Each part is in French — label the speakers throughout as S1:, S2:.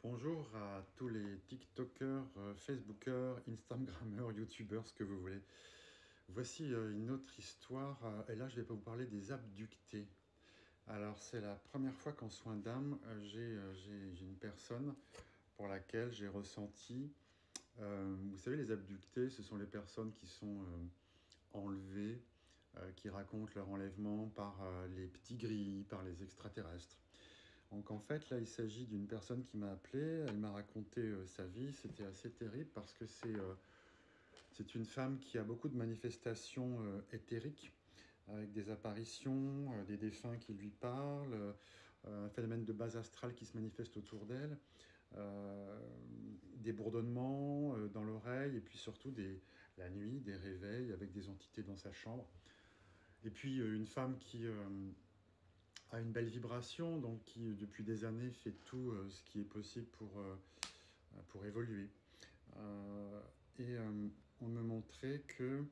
S1: Bonjour à tous les TikTokers, Facebookers, Instagrammeurs, YouTubers, ce que vous voulez. Voici une autre histoire, et là je vais vous parler des abductés. Alors c'est la première fois qu'en soins d'âme, j'ai une personne pour laquelle j'ai ressenti, vous savez les abductés, ce sont les personnes qui sont enlevées, qui racontent leur enlèvement par les petits gris, par les extraterrestres. Donc en fait, là, il s'agit d'une personne qui m'a appelé, elle m'a raconté sa vie, c'était assez terrible parce que c'est une femme qui a beaucoup de manifestations éthériques, avec des apparitions, des défunts qui lui parlent, un phénomène de base astrale qui se manifeste autour d'elle, euh, des bourdonnements dans l'oreille, et puis surtout la nuit, des réveils avec des entités dans sa chambre. Et puis une femme qui a une belle vibration, donc qui depuis des années fait tout ce qui est possible pour évoluer. Euh, et on me montrait que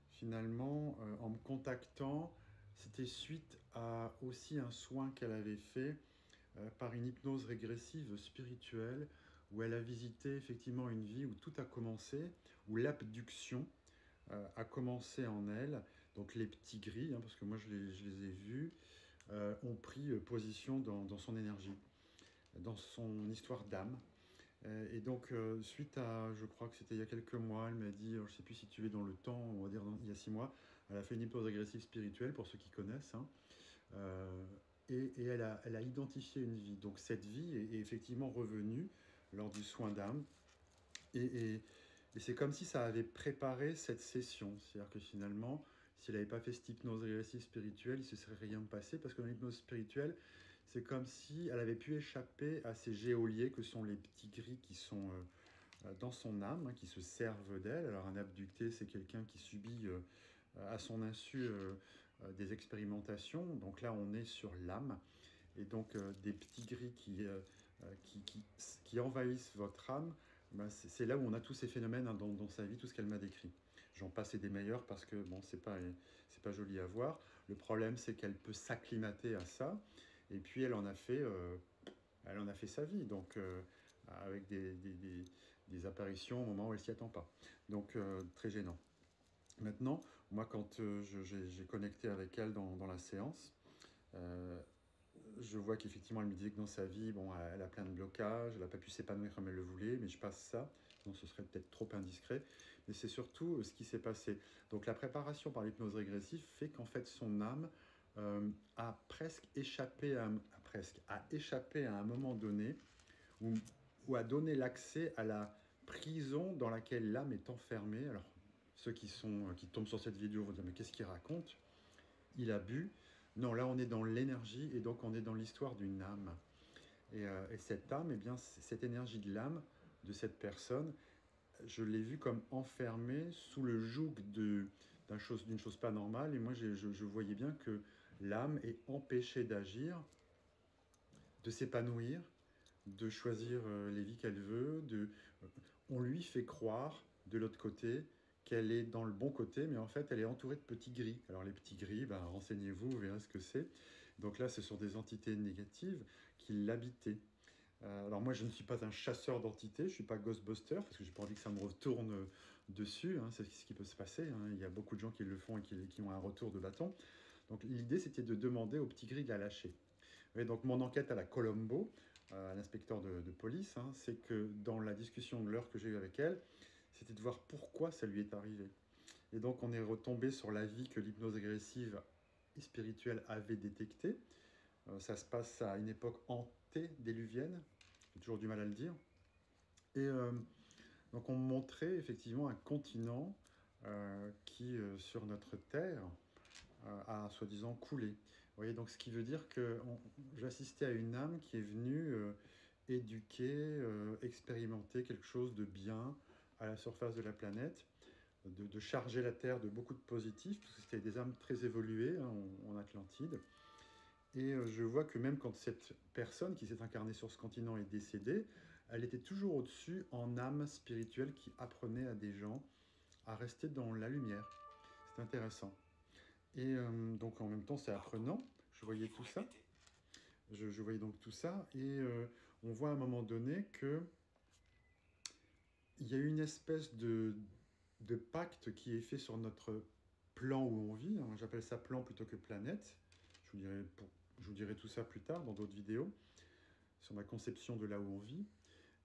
S1: finalement, en me contactant, c'était suite à aussi un soin qu'elle avait fait par une hypnose régressive spirituelle, où elle a visité effectivement une vie où tout a commencé, où l'abduction a commencé en elle. Donc les petits gris, hein, parce que moi je les ai vus, ont pris position dans son énergie, dans son histoire d'âme. Et donc, suite à, je crois que c'était il y a quelques mois, elle m'a dit, je ne sais plus si tu es dans le temps, on va dire il y a 6 mois, elle a fait une hypnose agressive spirituelle, pour ceux qui connaissent, hein. Euh, et elle a identifié une vie. Donc cette vie est effectivement revenue lors du soin d'âme. Et, et- et c'est comme si ça avait préparé cette session. C'est-à-dire que finalement, s'il n'avait pas fait cette hypnose régressive spirituelle, il ne se serait rien passé. Parce que dans l'hypnose spirituelle, c'est comme si elle avait pu échapper à ces geôliers que sont les petits gris qui sont dans son âme, hein, qui se servent d'elle. Alors un abducté, c'est quelqu'un qui subit à son insu des expérimentations. Donc là, on est sur l'âme. Et donc des petits gris qui envahissent votre âme, ben, c'est là où on a tous ces phénomènes, hein, dans sa vie, tout ce qu'elle m'a décrit. J'en passe et des meilleurs parce que bon, c'est pas joli à voir. Le problème, c'est qu'elle peut s'acclimater à ça, et puis elle en a fait sa vie, donc avec des apparitions au moment où elle s'y attend pas. Donc très gênant. Maintenant, moi, quand j'ai connecté avec elle dans la séance, euh, je vois qu'effectivement, elle me disait que dans sa vie, bon, elle a plein de blocages, elle n'a pas pu s'épanouir comme elle le voulait, mais je passe ça. Non, ce serait peut-être trop indiscret. Mais c'est surtout ce qui s'est passé. Donc la préparation par l'hypnose régressive fait qu'en fait, son âme a presque échappé a échappé à un moment donné, ou, ou a donné l'accès à la prison dans laquelle l'âme est enfermée. Alors, ceux qui tombent sur cette vidéo vont dire, mais qu'est-ce qu'il raconte? Il a bu. Non, là on est dans l'énergie, et donc on est dans l'histoire d'une âme. Et cette âme, eh bien, cette énergie de l'âme de cette personne, je l'ai vue comme enfermée sous le joug d'une chose pas normale. Et moi, je voyais bien que l'âme est empêchée d'agir, de s'épanouir, de choisir les vies qu'elle veut. On lui fait croire, de l'autre côté, qu'elle est dans le bon côté, mais en fait, elle est entourée de petits gris. Alors, les petits gris, ben, renseignez-vous, vous verrez ce que c'est. Donc là, ce sont des entités négatives qui l'habitaient. Alors moi, je ne suis pas un chasseur d'entités, je ne suis pas Ghostbuster, parce que j'ai pas envie que ça me retourne dessus, hein, c'est ce qui peut se passer, hein. Il y a beaucoup de gens qui le font et qui ont un retour de bâton. Donc l'idée, c'était de demander au petit gris de la lâcher. Et donc mon enquête à la Colombo, à l'inspecteur de police, hein, c'est que dans la discussion de l'heure que j'ai eue avec elle, c'était de voir pourquoi ça lui est arrivé. Et donc on est retombé sur la vie que l'hypnose agressive et spirituelle avait détectée. Ça se passe à une époque antédiluvienne, j'ai toujours du mal à le dire. Et donc on montrait effectivement un continent qui, sur notre Terre, a soi-disant coulé. Vous voyez, donc ce qui veut dire que j'assistais à une âme qui est venue éduquer, expérimenter quelque chose de bien à la surface de la planète, de charger la Terre de beaucoup de positifs, parce que c'était des âmes très évoluées, hein, en Atlantide. Et je vois que même quand cette personne qui s'est incarnée sur ce continent est décédée, elle était toujours au-dessus en âme spirituelle qui apprenait à des gens à rester dans la lumière. C'est intéressant. Et donc en même temps, c'est apprenant. Je voyais tout ça. Je voyais donc tout ça. Et on voit à un moment donné que il y a une espèce de pacte qui est fait sur notre plan où on vit. Hein. J'appelle ça plan plutôt que planète. Je vous dirai tout ça plus tard dans d'autres vidéos sur ma conception de là où on vit.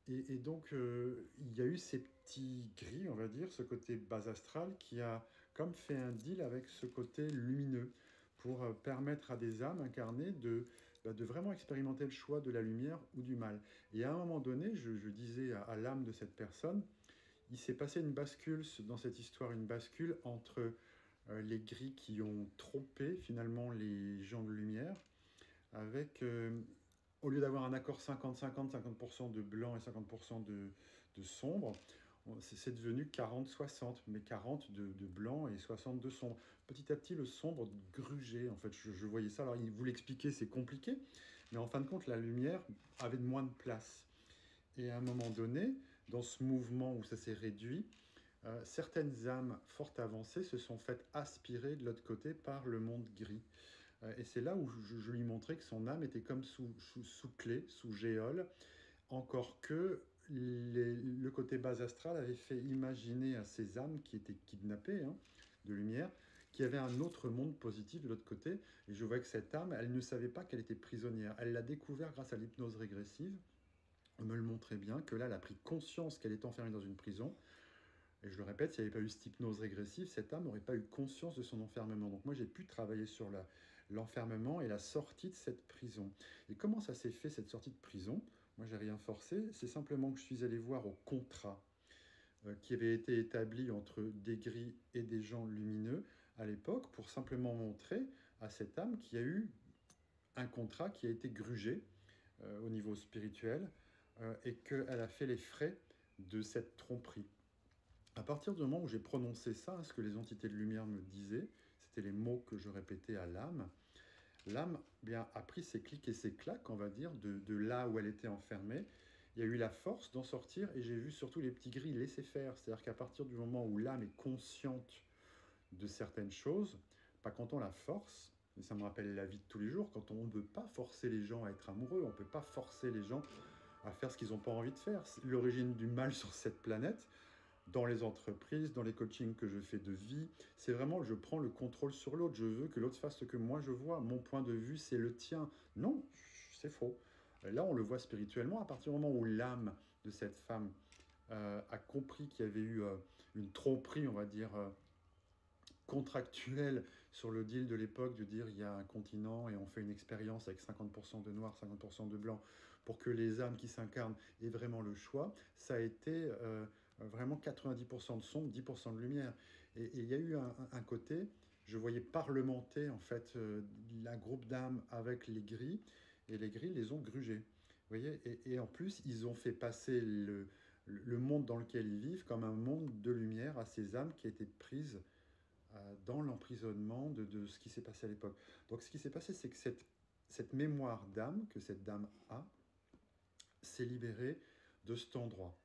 S1: Et donc, il y a eu ces petits gris, on va dire, ce côté base astrale qui a comme fait un deal avec ce côté lumineux pour permettre à des âmes incarnées de vraiment expérimenter le choix de la lumière ou du mal. Et à un moment donné, je disais à l'âme de cette personne, il s'est passé une bascule dans cette histoire, une bascule entre les gris qui ont trompé finalement les gens de lumière, avec, au lieu d'avoir un accord 50-50, 50% de blanc et 50% de sombre, c'est devenu 40-60, mais 40 de blanc et 60 de sombre. Petit à petit, le sombre grugeait, en fait, je voyais ça. Alors, il vous l'expliquer, c'est compliqué, mais en fin de compte, la lumière avait moins de place. Et à un moment donné, dans ce mouvement où ça s'est réduit, certaines âmes fort avancées se sont faites aspirer de l'autre côté par le monde gris. Et c'est là où je lui montrais que son âme était comme sous clé, sous géole, encore que le côté bas astral avait fait imaginer à ces âmes qui étaient kidnappées de lumière, qu'il y avait un autre monde positif de l'autre côté. Et je vois que cette âme, elle ne savait pas qu'elle était prisonnière. Elle l'a découvert grâce à l'hypnose régressive. On me le montrait bien, que là, elle a pris conscience qu'elle était enfermée dans une prison. Et je le répète, s'il n'y avait pas eu cette hypnose régressive, cette âme n'aurait pas eu conscience de son enfermement. Donc moi, j'ai pu travailler sur l'enfermement et la sortie de cette prison. Et comment ça s'est fait, cette sortie de prison? Moi, j'ai rien forcé. C'est simplement que je suis allé voir au contrat qui avait été établi entre des gris et des gens lumineux à l'époque, pour simplement montrer à cette âme qu'il y a eu un contrat qui a été grugé au niveau spirituel et qu'elle a fait les frais de cette tromperie. À partir du moment où j'ai prononcé ça, ce que les entités de lumière me disaient, c'était les mots que je répétais à l'âme, l'âme bien, a pris ses clics et ses claques, on va dire, de là où elle était enfermée. Il y a eu la force d'en sortir et j'ai vu surtout les petits gris laisser faire. C'est-à-dire qu'à partir du moment où l'âme est consciente de certaines choses, pas quand on la force, et ça me rappelle la vie de tous les jours, quand on ne peut pas forcer les gens à être amoureux, on ne peut pas forcer les gens à faire ce qu'ils n'ont pas envie de faire. L'origine du mal sur cette planète, dans les entreprises, dans les coachings que je fais de vie, c'est vraiment je prends le contrôle sur l'autre. Je veux que l'autre fasse ce que moi je vois. Mon point de vue, c'est le tien. Non, c'est faux. Et là, on le voit spirituellement. À partir du moment où l'âme de cette femme a compris qu'il y avait eu une tromperie, on va dire, contractuelle sur le deal de l'époque, de dire il y a un continent et on fait une expérience avec 50% de noir, 50% de blanc, pour que les âmes qui s'incarnent aient vraiment le choix, ça a été vraiment 90% de sombre, 10% de lumière. Et il y a eu un côté, je voyais parlementer en fait un groupe d'âmes avec les gris, et les gris les ont grugés. Vous voyez, et en plus, ils ont fait passer le monde dans lequel ils vivent comme un monde de lumière à ces âmes qui étaient prises dans l'emprisonnement de ce qui s'est passé à l'époque. Donc ce qui s'est passé, c'est que cette mémoire d'âme que cette dame a s'est libérée de cet endroit.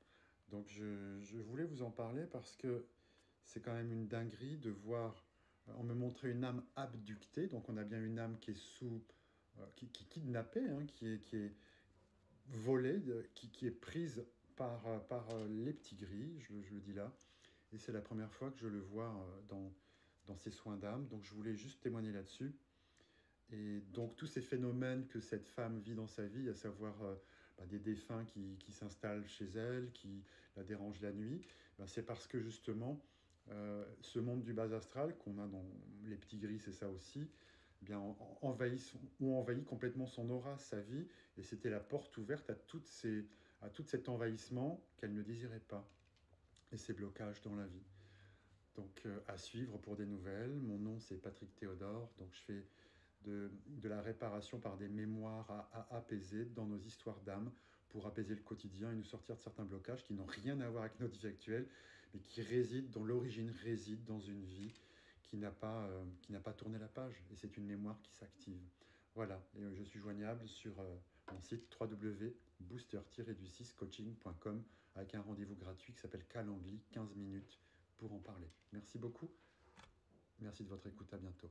S1: Donc je voulais vous en parler parce que c'est quand même une dinguerie de voir, on me montrait une âme abductée, donc on a bien une âme qui est qui est kidnappée, qui est volée, qui est prise par les petits gris, je le dis là, et c'est la première fois que je le vois dans ces soins d'âme, donc je voulais juste témoigner là-dessus. Et donc tous ces phénomènes que cette femme vit dans sa vie, à savoir des défunts qui s'installent chez elle, qui la dérangent la nuit, c'est parce que justement ce monde du bas astral qu'on a dans les petits gris, c'est ça aussi, envahit complètement son aura, sa vie, et c'était la porte ouverte à tout cet envahissement qu'elle ne désirait pas, et ces blocages dans la vie. Donc à suivre pour des nouvelles. Mon nom c'est Patrick Théodore, donc je fais de la réparation par des mémoires à apaiser dans nos histoires d'âme pour apaiser le quotidien et nous sortir de certains blocages qui n'ont rien à voir avec notre vie actuelle, mais qui résident, dont l'origine réside dans une vie qui n'a pas tourné la page, et c'est une mémoire qui s'active. Voilà, et je suis joignable sur mon site www.booster-du6coaching.com avec un rendez-vous gratuit qui s'appelle Calendly, 15 minutes pour en parler. Merci beaucoup, merci de votre écoute, à bientôt.